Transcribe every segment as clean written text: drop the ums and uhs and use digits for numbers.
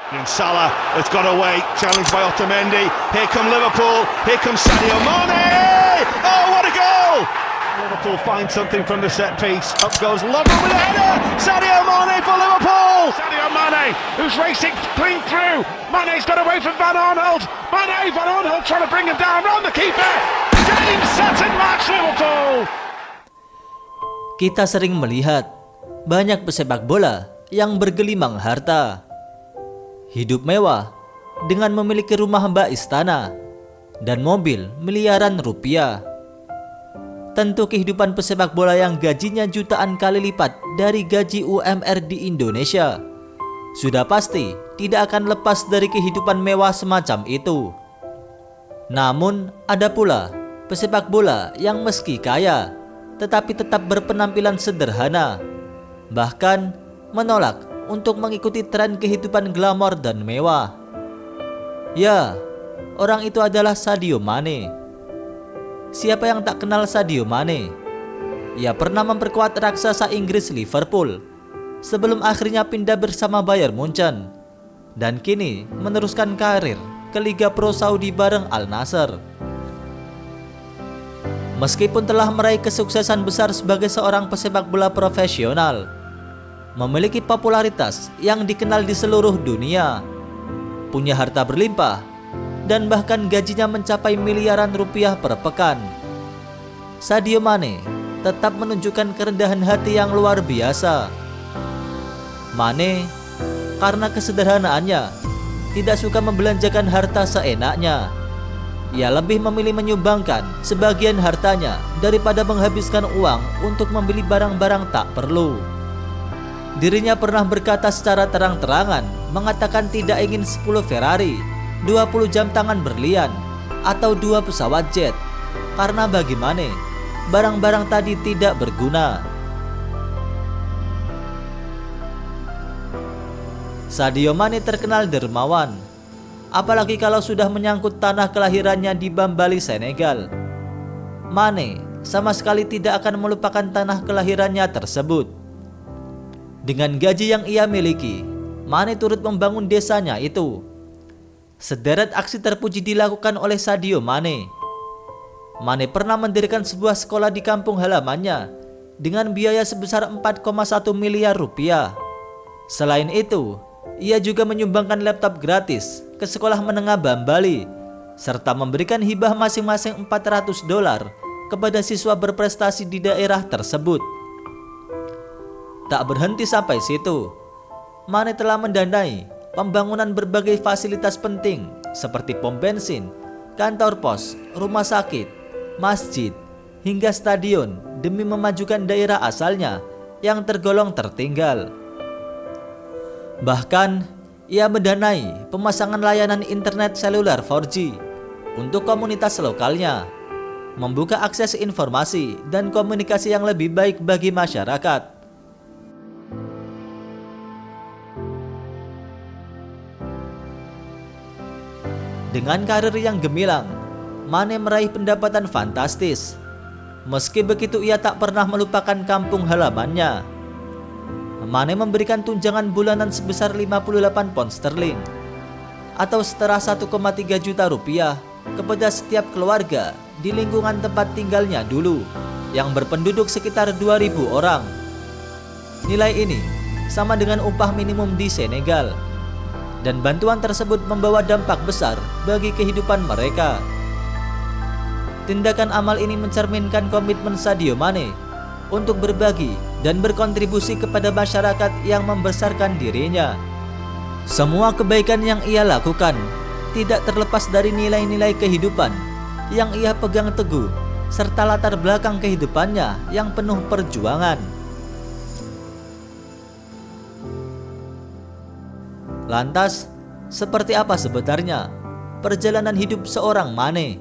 And Salah has got away, challenged by Otamendi. Here come Liverpool, here comes Sadio Mane! Oh, what a goal! Liverpool find something from the set piece. Up goes Lovren with a header! Sadio Mane for Liverpool! Sadio Mane, who's racing clean through. Mane's got away from Van Arnold. Van Arnold trying to bring him down, round the keeper. Game, set and match Liverpool! Kita sering melihat banyak pesepak bola yang bergelimang harta. Hidup mewah dengan memiliki rumah bak istana dan mobil miliaran rupiah. Tentu kehidupan pesepak bola yang gajinya jutaan kali lipat dari gaji UMR di Indonesia sudah pasti tidak akan lepas dari kehidupan mewah semacam itu. Namun ada pula pesepak bola yang meski kaya tetapi tetap berpenampilan sederhana, bahkan menolak untuk mengikuti tren kehidupan glamor dan mewah. Ya, orang itu adalah Sadio Mane. Siapa yang tak kenal Sadio Mane? Ia pernah memperkuat raksasa Inggris Liverpool sebelum akhirnya pindah bersama Bayern Munchen dan kini meneruskan karir ke Liga Pro Saudi bareng Al Nassr. Meskipun telah meraih kesuksesan besar sebagai seorang pesepak bola profesional, memiliki popularitas yang dikenal di seluruh dunia, punya harta berlimpah, dan bahkan gajinya mencapai miliaran rupiah per pekan, Sadio Mane tetap menunjukkan kerendahan hati yang luar biasa. Mane, karena kesederhanaannya, tidak suka membelanjakan harta seenaknya. Ia lebih memilih menyumbangkan sebagian hartanya daripada menghabiskan uang untuk membeli barang-barang tak perlu. Dirinya pernah berkata secara terang-terangan mengatakan tidak ingin 10 Ferrari, 20 jam tangan berlian, atau 2 pesawat jet, karena bagi Mane, barang-barang tadi tidak berguna. Sadio Mane terkenal dermawan, apalagi kalau sudah menyangkut tanah kelahirannya di Bambali, Senegal. Mane sama sekali tidak akan melupakan tanah kelahirannya tersebut. Dengan gaji yang ia miliki, Mane turut membangun desanya itu. Sederet aksi terpuji dilakukan oleh Sadio Mane. Mane pernah mendirikan sebuah sekolah di kampung halamannya dengan biaya sebesar 4,1 miliar rupiah. Selain itu, ia juga menyumbangkan laptop gratis ke sekolah menengah Bambali serta memberikan hibah masing-masing $400 kepada siswa berprestasi di daerah tersebut. Tak berhenti sampai situ, Mane telah mendanai pembangunan berbagai fasilitas penting seperti pom bensin, kantor pos, rumah sakit, masjid, hingga stadion demi memajukan daerah asalnya yang tergolong tertinggal. Bahkan, ia mendanai pemasangan layanan internet seluler 4G untuk komunitas lokalnya, membuka akses informasi dan komunikasi yang lebih baik bagi masyarakat. Dengan karir yang gemilang, Mane meraih pendapatan fantastis. Meski begitu, ia tak pernah melupakan kampung halamannya. Mane memberikan tunjangan bulanan sebesar 58 pound sterling atau setara 1,3 juta rupiah kepada setiap keluarga di lingkungan tempat tinggalnya dulu yang berpenduduk sekitar 2.000 orang. Nilai ini sama dengan upah minimum di Senegal, dan bantuan tersebut membawa dampak besar bagi kehidupan mereka. Tindakan amal ini mencerminkan komitmen Sadio Mane untuk berbagi dan berkontribusi kepada masyarakat yang membesarkan dirinya. Semua kebaikan yang ia lakukan tidak terlepas dari nilai-nilai kehidupan yang ia pegang teguh serta latar belakang kehidupannya yang penuh perjuangan. Lantas, seperti apa sebenarnya perjalanan hidup seorang Mane?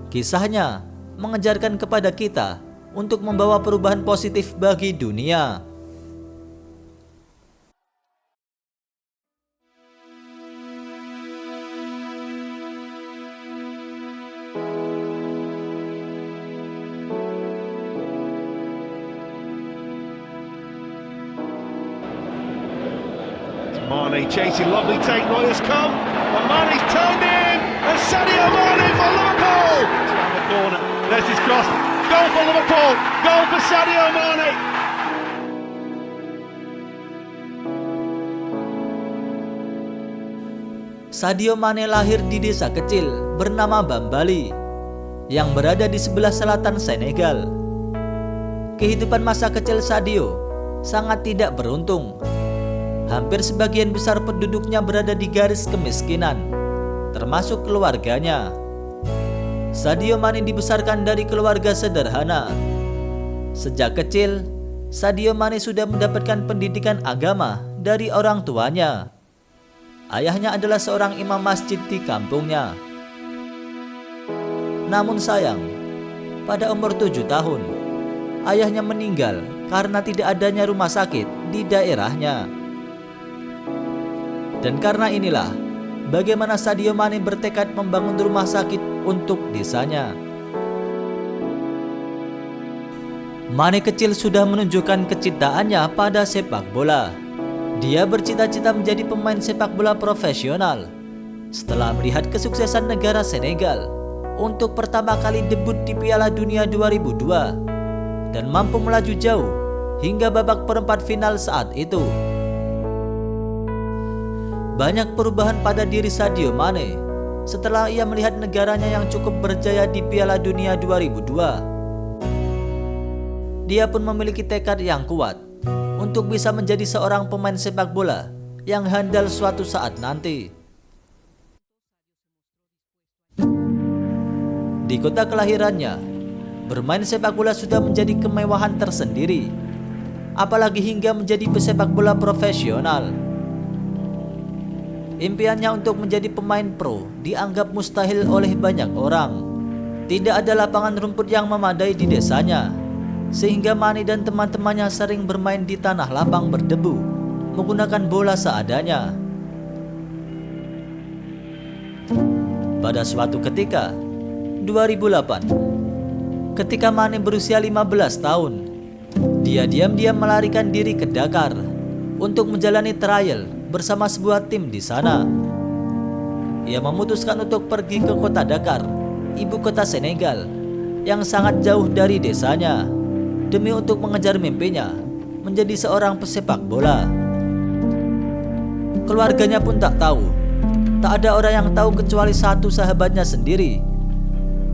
Kisahnya mengajarkan kepada kita untuk membawa perubahan positif bagi dunia. Mane Mane chasing, lovely take, Neuer's come, and Mane's turned in, and Sadio Mane for Liverpool! Down the corner, there's his cross, goal for Liverpool, goal for Sadio Mane! Sadio Mane lahir di desa kecil bernama Bambali yang berada di sebelah selatan Senegal. Kehidupan masa kecil Sadio sangat tidak beruntung. Hampir sebagian besar penduduknya berada di garis kemiskinan, termasuk keluarganya. Sadio Mane dibesarkan dari keluarga sederhana. Sejak kecil, Sadio Mane sudah mendapatkan pendidikan agama dari orang tuanya. Ayahnya adalah seorang imam masjid di kampungnya. Namun sayang, pada umur 7 tahun, ayahnya meninggal karena tidak adanya rumah sakit di daerahnya. Dan karena inilah, bagaimana Sadio Mane bertekad membangun rumah sakit untuk desanya. Mane kecil sudah menunjukkan kecintaannya pada sepak bola. Dia bercita-cita menjadi pemain sepak bola profesional setelah melihat kesuksesan negara Senegal untuk pertama kali debut di Piala Dunia 2002 dan mampu melaju jauh hingga babak perempat final saat itu. Banyak perubahan pada diri Sadio Mane setelah ia melihat negaranya yang cukup berjaya di Piala Dunia 2002. Dia pun memiliki tekad yang kuat untuk bisa menjadi seorang pemain sepak bola yang handal suatu saat nanti. Di kota kelahirannya, bermain sepak bola sudah menjadi kemewahan tersendiri, apalagi hingga menjadi pesepak bola profesional. Impiannya untuk menjadi pemain pro dianggap mustahil oleh banyak orang. Tidak ada lapangan rumput yang memadai di desanya, sehingga Mane dan teman-temannya sering bermain di tanah lapang berdebu, menggunakan bola seadanya. Pada suatu ketika, 2008, ketika Mane berusia 15 tahun, dia diam-diam melarikan diri ke Dakar untuk menjalani trial bersama sebuah tim di sana. Ia memutuskan untuk pergi ke kota Dakar, ibu kota Senegal, yang sangat jauh dari desanya, demi untuk mengejar mimpinya menjadi seorang pesepak bola. Keluarganya pun tak tahu, tak ada orang yang tahu kecuali satu sahabatnya sendiri,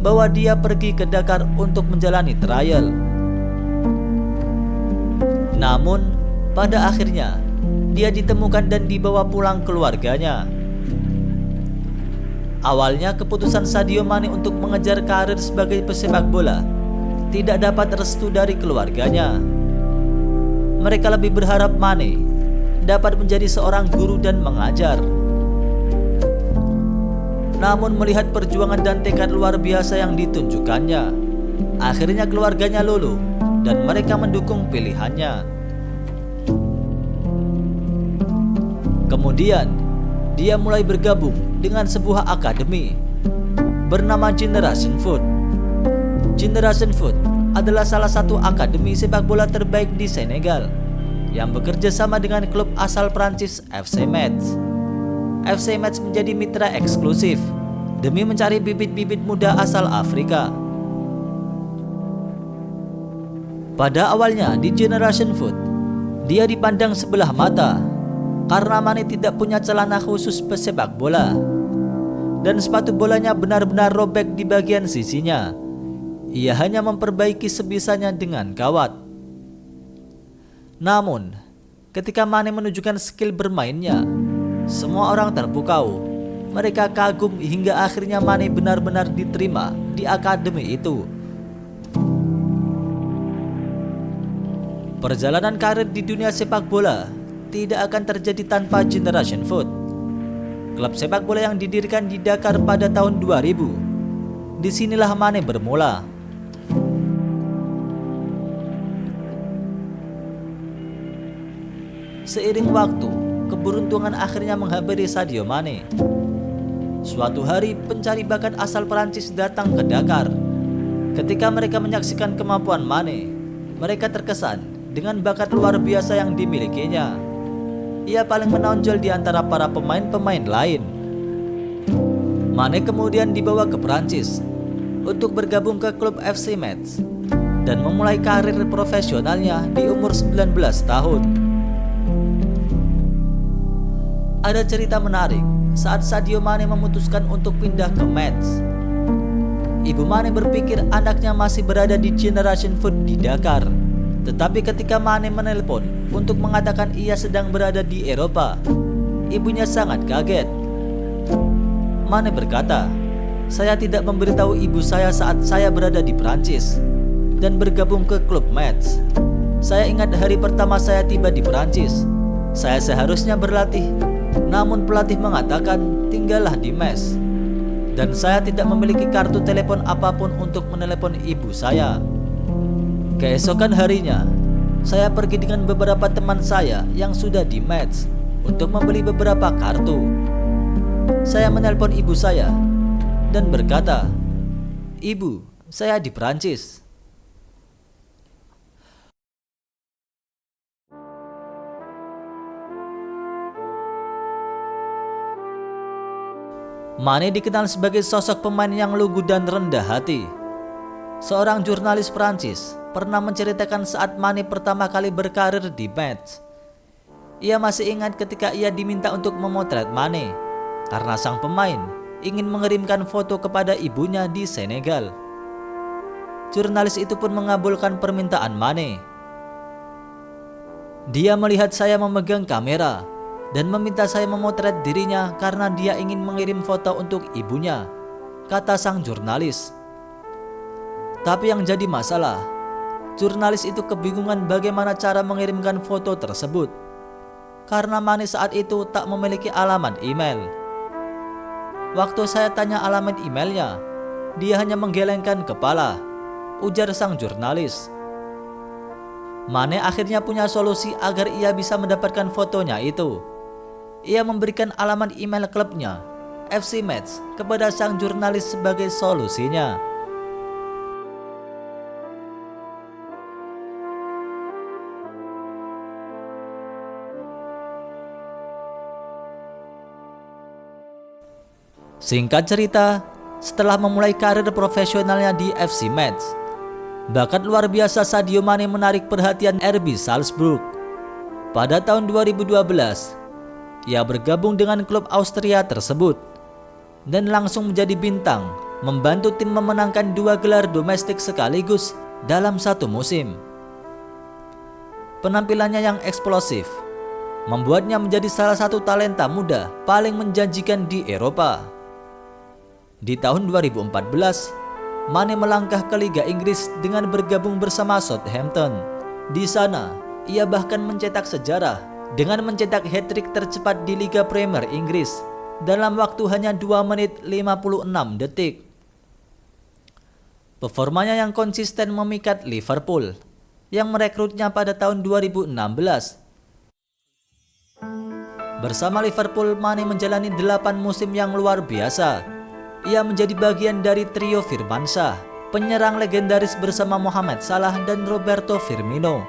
bahwa dia pergi ke Dakar untuk menjalani trial. Namun, pada akhirnya dia ditemukan dan dibawa pulang keluarganya. Awalnya keputusan Sadio Mane untuk mengejar karir sebagai pesepak bola tidak dapat restu dari keluarganya. Mereka lebih berharap Mane dapat menjadi seorang guru dan mengajar. Namun melihat perjuangan dan tekad luar biasa yang ditunjukkannya, akhirnya keluarganya luluh dan mereka mendukung pilihannya. Kemudian, dia mulai bergabung dengan sebuah akademi bernama Generation Foot. Generation Foot adalah salah satu akademi sepak bola terbaik di Senegal yang bekerja sama dengan klub asal Prancis FC Metz. FC Metz menjadi mitra eksklusif demi mencari bibit-bibit muda asal Afrika. Pada awalnya di Generation Foot, dia dipandang sebelah mata karena Mane tidak punya celana khusus pesepak bola dan sepatu bolanya benar-benar robek di bagian sisinya. Ia hanya memperbaiki sebisanya dengan kawat. Namun, ketika Mane menunjukkan skill bermainnya, semua orang terpukau. Mereka kagum hingga akhirnya Mane benar-benar diterima di akademi itu. Perjalanan karir di dunia sepak bola tidak akan terjadi tanpa Generation Foot. Klub sepak bola yang didirikan di Dakar pada tahun 2000. Disinilah Mane bermula. Seiring waktu, keberuntungan akhirnya menghampiri Sadio Mane. Suatu hari, pencari bakat asal Perancis datang ke Dakar. Ketika mereka menyaksikan kemampuan Mane, mereka terkesan dengan bakat luar biasa yang dimilikinya. ia paling menonjol di antara para pemain-pemain lain. Mane kemudian dibawa ke Prancis untuk bergabung ke klub FC Metz dan memulai karir profesionalnya di umur 19 tahun. Ada cerita menarik saat Sadio Mane memutuskan untuk pindah ke Metz. Ibu Mane berpikir anaknya masih berada di Generation Foot di Dakar. Tetapi ketika Mane menelpon untuk mengatakan ia sedang berada di Eropa, ibunya sangat kaget. Mane berkata, "Saya tidak memberitahu ibu saya saat saya berada di Prancis dan bergabung ke klub Metz. Saya ingat hari pertama saya tiba di Prancis. Saya seharusnya berlatih, namun pelatih mengatakan tinggallah di Metz. Dan saya tidak memiliki kartu telepon apapun untuk menelepon ibu saya." Keesokan harinya, saya pergi dengan beberapa teman saya yang sudah di Metz untuk membeli beberapa kartu. Saya menelpon ibu saya dan berkata, "Ibu, saya di Prancis." Mane dikenal sebagai sosok pemain yang lugu dan rendah hati. Seorang jurnalis Prancis pernah menceritakan saat Mane pertama kali berkarir di Metz. Ia masih ingat ketika ia diminta untuk memotret Mane karena sang pemain ingin mengirimkan foto kepada ibunya di Senegal. Jurnalis itu pun mengabulkan permintaan Mane. Dia melihat saya memegang kamera dan meminta saya memotret dirinya karena dia ingin mengirim foto untuk ibunya, kata sang jurnalis. Tapi yang jadi masalah, jurnalis itu kebingungan bagaimana cara mengirimkan foto tersebut karena Mane saat itu tak memiliki alamat email. Waktu saya tanya alamat emailnya, dia hanya menggelengkan kepala, ujar sang jurnalis. Mane akhirnya punya solusi agar ia bisa mendapatkan fotonya itu. Ia memberikan alamat email klubnya, FC Metz, kepada sang jurnalis sebagai solusinya. Singkat cerita, setelah memulai karir profesionalnya di FC Metz, bakat luar biasa Sadio Mane menarik perhatian RB Salzburg. Pada tahun 2012, ia bergabung dengan klub Austria tersebut dan langsung menjadi bintang, membantu tim memenangkan 2 gelar domestik sekaligus dalam satu musim. Penampilannya yang eksplosif membuatnya menjadi salah satu talenta muda paling menjanjikan di Eropa. Di tahun 2014, Mane melangkah ke Liga Inggris dengan bergabung bersama Southampton. Di sana, ia bahkan mencetak sejarah dengan mencetak hat-trick tercepat di Liga Premier Inggris dalam waktu hanya 2 menit 56 detik. Performanya yang konsisten memikat Liverpool yang merekrutnya pada tahun 2016. Bersama Liverpool, Mane menjalani 8 musim yang luar biasa. Ia menjadi bagian dari trio Firmansyah, penyerang legendaris bersama Mohamed Salah dan Roberto Firmino.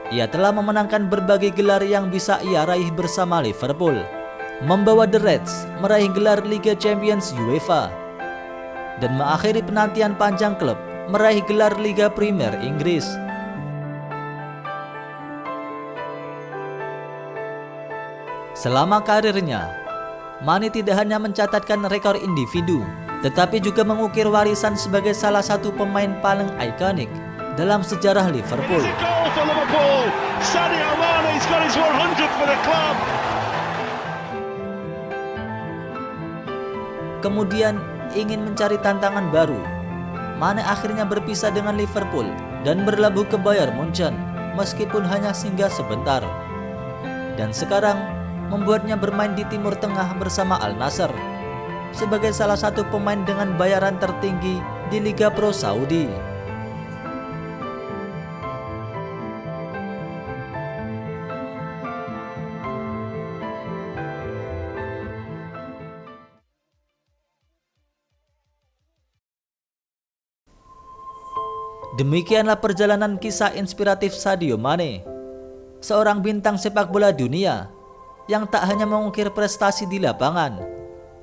Ia telah memenangkan berbagai gelar yang bisa ia raih bersama Liverpool, membawa The Reds meraih gelar Liga Champions UEFA, dan mengakhiri penantian panjang klub meraih gelar Liga Premier Inggris. Selama karirnya, Mane tidak hanya mencatatkan rekor individu, tetapi juga mengukir warisan sebagai salah satu pemain paling ikonik dalam sejarah Liverpool. Kemudian ingin mencari tantangan baru, Mane akhirnya berpisah dengan Liverpool dan berlabuh ke Bayern Munchen meskipun hanya singgah sebentar. Dan sekarang membuatnya bermain di Timur Tengah bersama Al Nassr sebagai salah satu pemain dengan bayaran tertinggi di Liga Pro Saudi. Demikianlah perjalanan kisah inspiratif Sadio Mane. seorang bintang sepak bola dunia yang tak hanya mengukir prestasi di lapangan,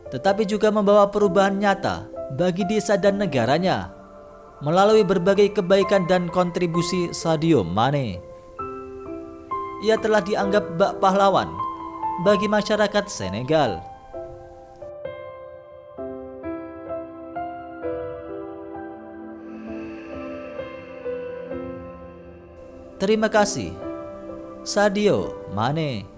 tetapi juga membawa perubahan nyata bagi desa dan negaranya melalui berbagai kebaikan dan kontribusi Sadio Mane. Ia telah dianggap bak pahlawan bagi masyarakat Senegal. Terima kasih, Sadio Mane.